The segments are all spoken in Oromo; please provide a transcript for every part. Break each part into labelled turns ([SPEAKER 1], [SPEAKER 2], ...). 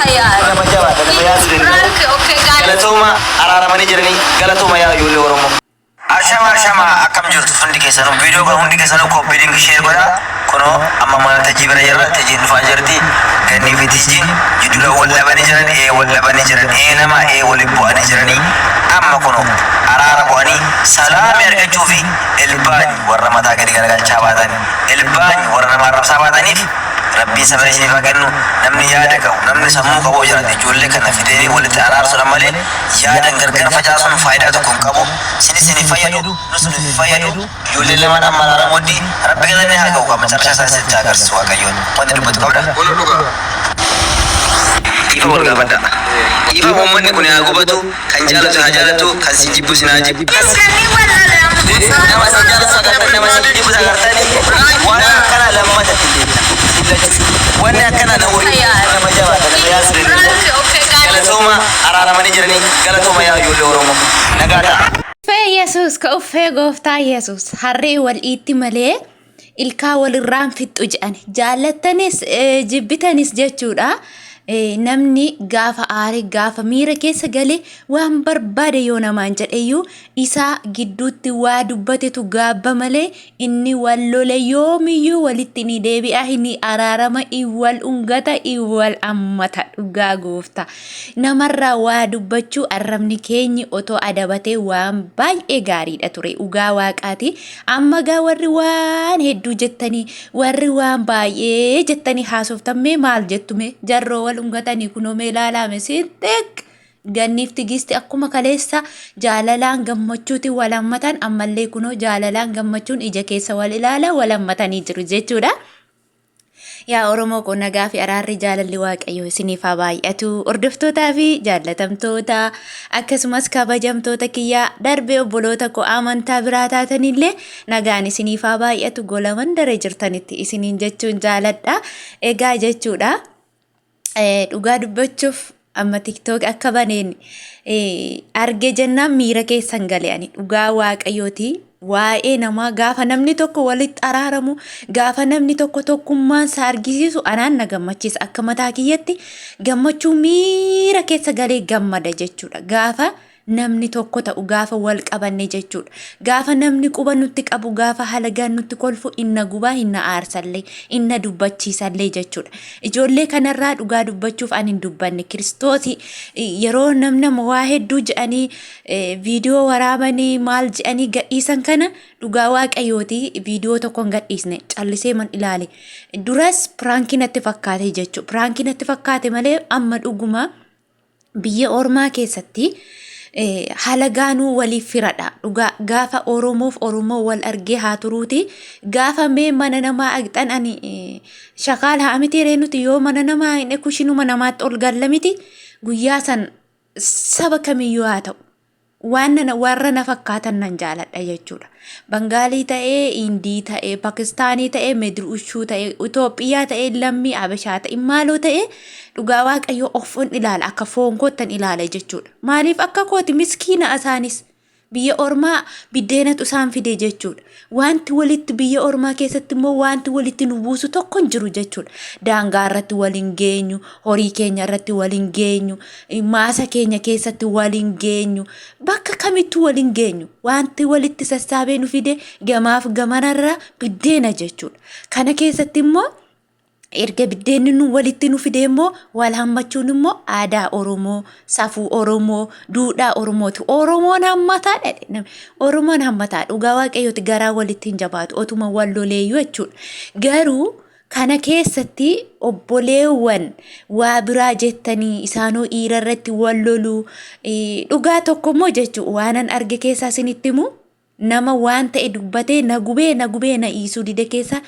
[SPEAKER 1] nama jabaata nama yaasiranii galatooma araaramanii jiranii galatooma yaa ijoollee Oromoo. Ashama akkam jirtu hundi keessanuu viidiyoo kan hundi keessanuu koppii link share godha kunoo amma mana tajii bira jirra tajii dhufaa jirti gannii fi tijjiin jidduu wal dhabanii jiran nama waliin bu'anii jiranii amma kunoo araara bu'anii salaamii argachuu fi ilbaani warra mataa gadi garagalchaa baatan ilbaani warra nama arrabsaa baataniif Rabbi sabara ishee fagannu namni yaada qabu namni sammuu qabu jiraate ijoollee kana fidee walitti araarsuudha malee yaadan gargar facaasuun faayidaa tokko hin qabu sini fayyadu nus fayyadu ijoollee lamaan amma araaramu waddi Rabbi galanii haa ga'u qaba carraa isaa sitti agarsiisu waaqayyoon wanti dubbatu qabda. Ifa wal gaafadha. Ifa uummanni kun haa gubatu kan jaalatu haa jaalatu kan si jibbu sin haa jibbu. Nama si jaalatu sagantaa nama si jibbu sagantaa waan akkana lammata wanni akkana na wuri nama jabaata nama yaasiranii galatooma araaramanii jiranii galatooma yaa ijoollee Oromoo nagaadha.
[SPEAKER 2] Uffee Yesuus ka uffee gooftaa Yesuus harree wal itti malee ilkaa walirraan fixxu jedhani jaallattanis jibbitanis jechuudha. Namni gaafa aare gaafa miira keessa galee waan barbaade yoo namaan jedheyyuu isaa gidduutti waa dubbatetu gaabba malee inni wal lole yoomiyyuu walitti ni deebi'a inni araarama iwwal ungata iwwal ammata dhugaa goofta namarraa waa dubbachuu arrabni keenyi otoo adabatee waan baay'ee gaariidha ture dhugaa waaqaati amma gaa warri waan hedduu jettanii warri waan baay'ee jettanii haasoftammee maal jettume jarroo wal ungatanii kunoo meelaalame sintek ganniif tigisti akkuma kaleessa jaalalaan gammachuuti walammatan ammallee kunoo jaalalaan gammachuun ija keessa wal ilaala walammatanii jiru jechuudha. Yaa Oromoo kun nagaa fi araarri jaalalli waaqayyoo isiniif haa baay'atu hordoftootaa fi jaallatamtoota akkasumas kabajamtoota kiyyaa darbee obboloota koo amantaa biraa taatanillee nagaan isiniif haa baay'atu golaman daree jirtanitti isiniin jechuun jaaladha egaa jechuudha. Dhugaa dubbachuuf amma TikTok akka baneen arge jennaan miira keessan galeani dhugaa waaqayyooti waa'ee namaa gaafa namni tokko walitti araaramu gaafa namni tokko tokkummaan isaa argisiisu anaan na gammachiisa akka mataa kiyyatti gammachuu miira keessa galee gammada jechuudha gaafa namni tokko ta'u gaafa wal qabanne jechuudha gaafa namni quba nutti qabu gaafa halagaan nutti kolfu inna gubaa inna aarsallee inna dubbachiisallee jechuudha ijoollee kanarraa dhugaa dubbachuuf ani hin dubbanne Kiristoosi yeroo namnama waa hedduu jedhanii viidiyoo waraabanii maal jedhanii gadhiisan kana dhugaa waaqayyooti viidiyoo tokko hin gadhiisne callisee man ilaale duras piraankii natti fakkaate jechuudha piraankii natti fakkaate malee amma dhuguma biyya ormaa keessatti halagaanuu waliif firadha dhugaa gaafa Oromoof Oromoo wal argee haa turuuti gaafa mee mana namaa agxan ani shakaal haa miti reenuti yoo mana namaa hin kushinuma namaatti ol galla miti guyyaa san saba kamiyyuu haa ta'u waan warra na fakkaatan nan jaaladha jechuudha Bangaalii ta'ee Indii ta'ee Pakistaanii ta'ee Meediruushuu ta'ee Itoophiyaa ta'ee lammii Habashaa ta'ee maaloo ta'ee dhugaa waaqayyo ofuun ilaala akka foon kootan ilaala jechuudha maaliif akka kooti miskiina isaanis biyya ormaa biddeenatu isaan fide jechuudha wanti walitti biyya ormaa keessatti immoo wanti walitti nu buusu tokko hin jiru jechuudha daangaa irratti waliin geenyu horii keenya irratti waliin geenyu maasa keenya keessatti waliin geenyu bakka kamittuu waliin geenyu wanti walitti sassaabee nu fide gamaaf gamanarra biddeena jechuudha kana keessatti immoo erga biddeenni nu walitti nu fide immoo wal hammachuun immoo aadaa Oromoo safuu Oromoo duudhaa Oromooti Oromoon hammataa dha Oromoon hammataa dhugaa waaqayyooti garaa walitti hin jabaatu otuma wal loleeyyuu jechuudha garuu kana keessatti obboleewwan waa biraa jettanii isaanoo dhiira irratti wal loluu dhugaa tokko immoo jechuudha waanan arge keessaa isinitti himu nama waan ta'e dubbatee na gubee na dhiisuu dide keessa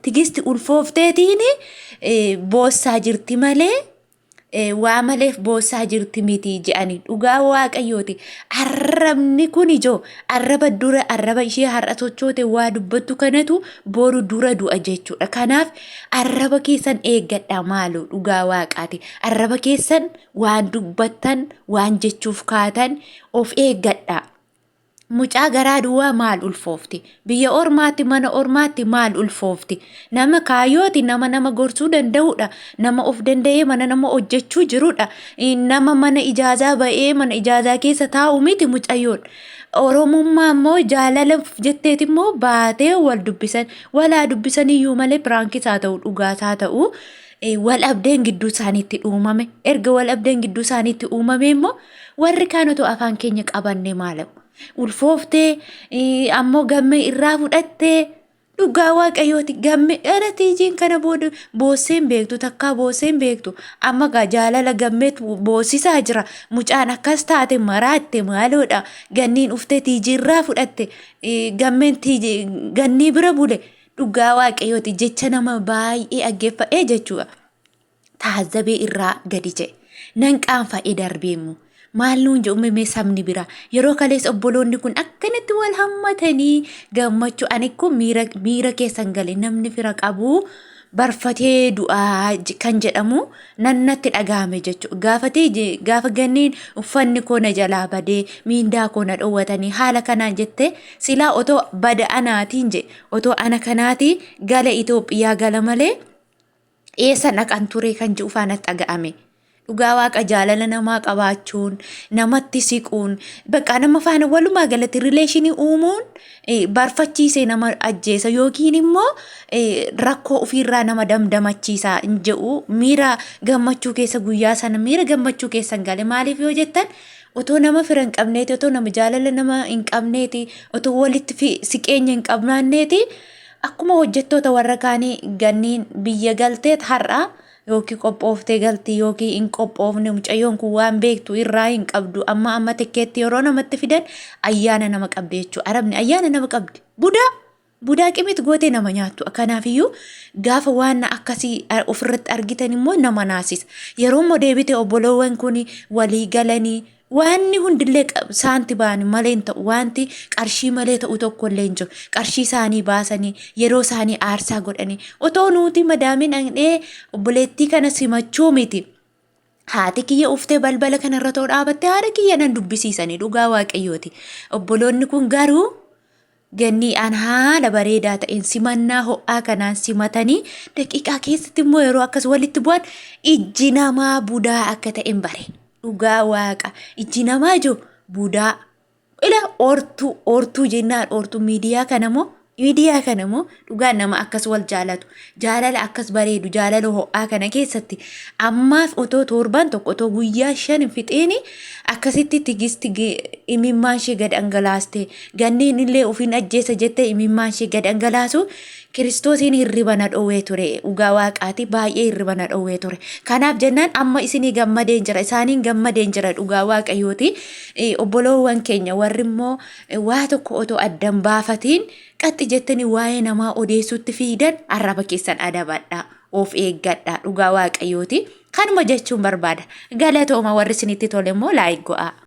[SPEAKER 2] tigisti ulfoofteetiin boossaa jirti malee waa maleef boossaa jirti miti jedhani dhugaa waaqayyooti arrabni kun ijoo arraba ishee har'a sochoote waa dubbattu kanatu boru dura du'a jechuudha kanaaf arraba keessan eeggadha maaloo dhugaa waaqaati arraba keessan waan dubbattan waan jechuuf kaatan of eeggadha Mucaa garaa duwwaa maal ulfoofti? Biyya ormaatti mana ormaatti maal ulfoofti? Nama kaayooti nama gorsuu danda'udha. Nama of danda'ee mana nama hojjechuu jirudha. Nama mana ijaazaa ba'ee mana ijaazaa keessa taa'u miti mucayyoon. Oromummaa immoo jaalala jetteet immoo baatee wal dubbisan. Walaa dubbisan iyyuu malee piraankiis haa ta'u dhugaas haa ta'u. Wal abdeen gidduu isaaniitti uumame. Erga wal abdeen gidduu isaaniitti uumame immoo warri kaanotoo afaan keenya qabanne maalamu? Ulfooftee ammoo gammee irraa fudhattee dhugaa waaqayyooti gammee tiijiin kana booda boosseen beektu takkaa boosseen beektu amma gaa jaalala gammeet boossisaa jira mucaan akkas taate maraatte maaloodha ganniin uftee tiijii irraa fudhatte gammeen gannii bira bule dhugaa waaqayyooti jecha nama baay'ee aggeeffa'ee jechuudha. Taazzabee irraa gadi jedhe nan qaanfa'ee darbeemu. Maal nuun jedhume sabni bira yeroo kalees obboloonni kun akkanatti wal hammatanii gammachuu ani kun miira keessan gale namni fira qabu barfatee du'aa kan jedhamu natti dhagahame jechuudha. Gaafa ganniin uffanni koo na jalaa badee miindaa koo na dhoowwatanii haala kanaan jette silaa otoo bada anaatiin jedhe otoo ana kanaatii gala Itoophiyaa gala malee eessa dhaqan ture kan jedhu faanatti dhaga'ame. Dhugaa waaqa jaalala namaa qabaachuun namatti siquun bakka nama faana walumaa galatti rileeshinii uumuun barfachiisee nama ajjeesa yookiin immoo rakkoo ofiirraa nama damdamachiisa jedhu miira gammachuu keessa guyyaa sana miira gammachuu keessan gale maaliif yoo jettan otoo nama fira hin qabneeti otoo nama jaalala nama hin qabneeti otoo walitti siqeenya hin qabnaanneeti akkuma hojjettoota warra kaanii ganniin biyya galteet har'a. Yookiin qophooftee galtii yookiin hin qophoofne mucayyoon kun waan beektu irraa hin qabdu amma tikkeetti yeroo namatti fidan ayyaana nama qabdi jechuudha. Arabni ayyaana nama qabdi. Budaa qimit gootee nama nyaattu. Kanaafiyyuu gaafa waan akkasii ofirratti argitan immoo nama naasisa. Yeroo immoo deebite obboloowwan kun walii galanii waanni hundillee saanti baani malee ta'u wanti qarshii malee ta'u tokko illee hin jiru. Qarshii isaanii baasanii yeroo isaanii aarsaa godhanii otoo nuti madaamin dhaqnee obboleettii kana simachuu miti. Haati kiyya uftee balbala kanarra ta'uu dhaabattee haadha kiyya nan dubbisiisanii dhugaa waaqayyooti. Obboloonni kun garuu ganniidhaan haala bareedaa ta'een simannaa ho'aa kanaan simatanii daqiiqaa keessatti immoo yeroo akkas walitti bu'an ijji namaa budaa akka ta'een bare. Dhugaa waaqa ijji namaa jiru budaa ila ortuu jennaan ortuu miidiyaa kanamoo dhugaa nama akkas wal jaalatu jaalala akkas bareedu jaalala ho'aa kana keessatti ammaaf otoo torban tokko otoo guyyaa 5 fixeeni akkasitti tigisti imimmaan ishee gad angalaaste ganniin illee ofiin ajjeessa jettee imimmaan ishee gad angalaasu Kiristoosiin hirriba na dhowwee ture dhugaa waaqaati baay'ee hirriba na dhowwee ture. Kanaaf jennaan amma isinii gammadeen jira isaaniin gammadeen jira dhugaa waaqayyooti. Obboloowwan keenya warri immoo waa tokko otoo addan baafatiin qaxxi jettanii waa'ee namaa odeessuutti fiidan arraba keessan adabadhaa of eeggadhaa dhugaa waaqayyooti. Kanuma jechuun barbaada. Galatooma warri isinitti tole immoo laayik go'aa.